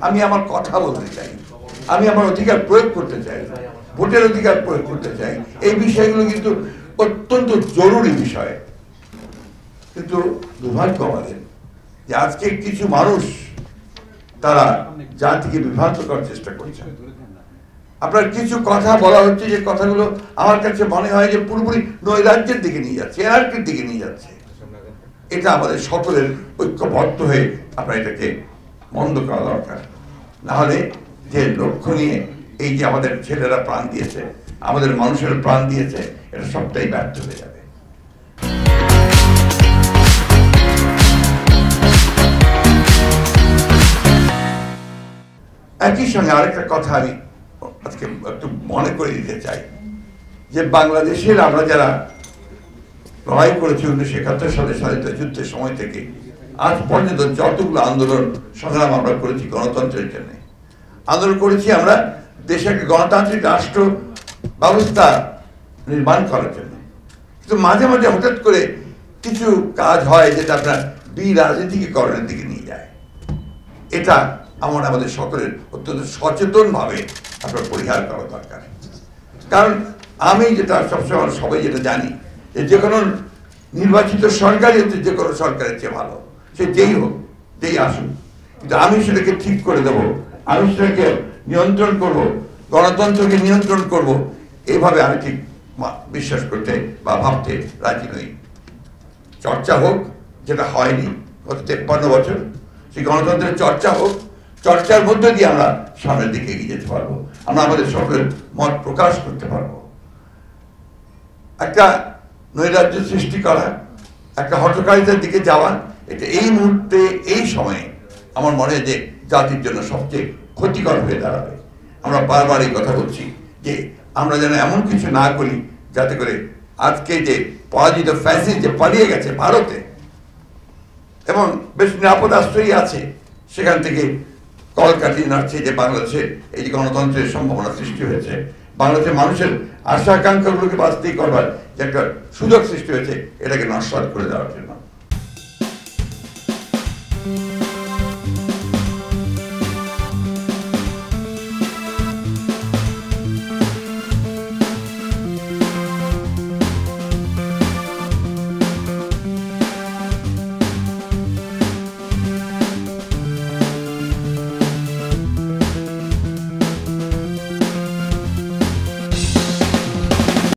আমি আমার কথা বলতে চাই, আমি আমার অধিকার প্রয়োগ করতে চাই, ভোটের অধিকার প্রয়োগ করতে চাই। এই বিষয়গুলো কিন্তু অত্যন্ত জরুরি বিষয়। কিন্তু দুর্ভাগ্য আমাদের যে আজকে কিছু মানুষ তারা জাতিকে বিভ্রান্ত করার চেষ্টা করছে। আপনার কিছু কথা বলা হচ্ছে, যে কথাগুলো আমার কাছে মনে হয় যে পুরোপুরি নৈরাজ্যের দিকে নিয়ে যাচ্ছে, এনার্কির দিকে নিয়ে যাচ্ছে। এটা আমাদের সকলের ঐক্যবদ্ধ হয়ে আপনার এটাকে বন্ধ করা দরকার। নাহলে যে লক্ষ্য নিয়ে এই যে আমাদের ছেলেরা প্রাণ দিয়েছে, আমাদের মানুষের প্রাণ দিয়েছে, এটা সবটাই ব্যর্থ হয়ে যাবে। একই সঙ্গে আরেকটা কথা আমি আজকে একটু মনে করে দিতে চাই, যে বাংলাদেশের আমরা যারা লড়াই করেছি 1971 সালে স্বাধীনতা যুদ্ধের সময় থেকে আজ পর্যন্ত যতগুলো আন্দোলন সংগ্রাম আমরা করেছি গণতন্ত্রের জন্য, আন্দোলন করেছি আমরা দেশে একটা গণতান্ত্রিক রাষ্ট্র ব্যবস্থা নির্মাণ করার জন্য। কিন্তু মাঝে মাঝে হঠাৎ করে কিছু কাজ হয় যেটা আপনার বিরাজনীতিকরণের দিকে নিয়ে যায়। এটা আমাদের সকলের অত্যন্ত সচেতনভাবে আপনার পরিহার করা দরকার। কারণ আমি যেটা সবসময় সবাই যেটা জানি, যে কোনো নির্বাচিত সরকারই হচ্ছে যে কোনো সরকারের চেয়ে ভালো, সে যেই হোক, যেই আসুক। কিন্তু আমি সেটাকে ঠিক করে দেব, আমি সেটাকে নিয়ন্ত্রণ করব, গণতন্ত্রকে নিয়ন্ত্রণ করব, এইভাবে আমি ঠিক বিশ্বাস করতে বা ভাবতে রাজি নই। চর্চা হোক, যেটা হয়নি গত 53 বছর, সেই গণতন্ত্রের চর্চা হোক, চর্চার মধ্যে দিয়ে আমরা সামনের দিকে এগিয়ে যেতে পারবো, আমরা আমাদের সকলের মত প্রকাশ করতে পারবো। একটা নৈরাজ্য সৃষ্টি করা, একটা হঠকারিতার দিকে যাওয়া, এটা এই মুহূর্তে এই সময়ে আমার মনে হয় যে জাতির জন্য সবচেয়ে ক্ষতিকর হয়ে দাঁড়াবে। আমরা বারবার এই কথা বলছি যে আমরা যেন এমন কিছু না করি যাতে করে আজকে যে পরাজিত ফ্যাসিস্ট যে পালিয়ে গেছে ভারতে এবং বেশ নিরাপদ আশ্রয়ই আছে, সেখান থেকে কল কাটিয়ে নাড়ছে যে বাংলাদেশে এই যে গণতন্ত্রের সম্ভাবনা সৃষ্টি হয়েছে, বাংলাদেশের মানুষের আশা আকাঙ্ক্ষাগুলোকে বাস্তবিক করবার যে একটা সুযোগ সৃষ্টি হয়েছে, এটাকে নস্বাত করে দেওয়ার জন্য।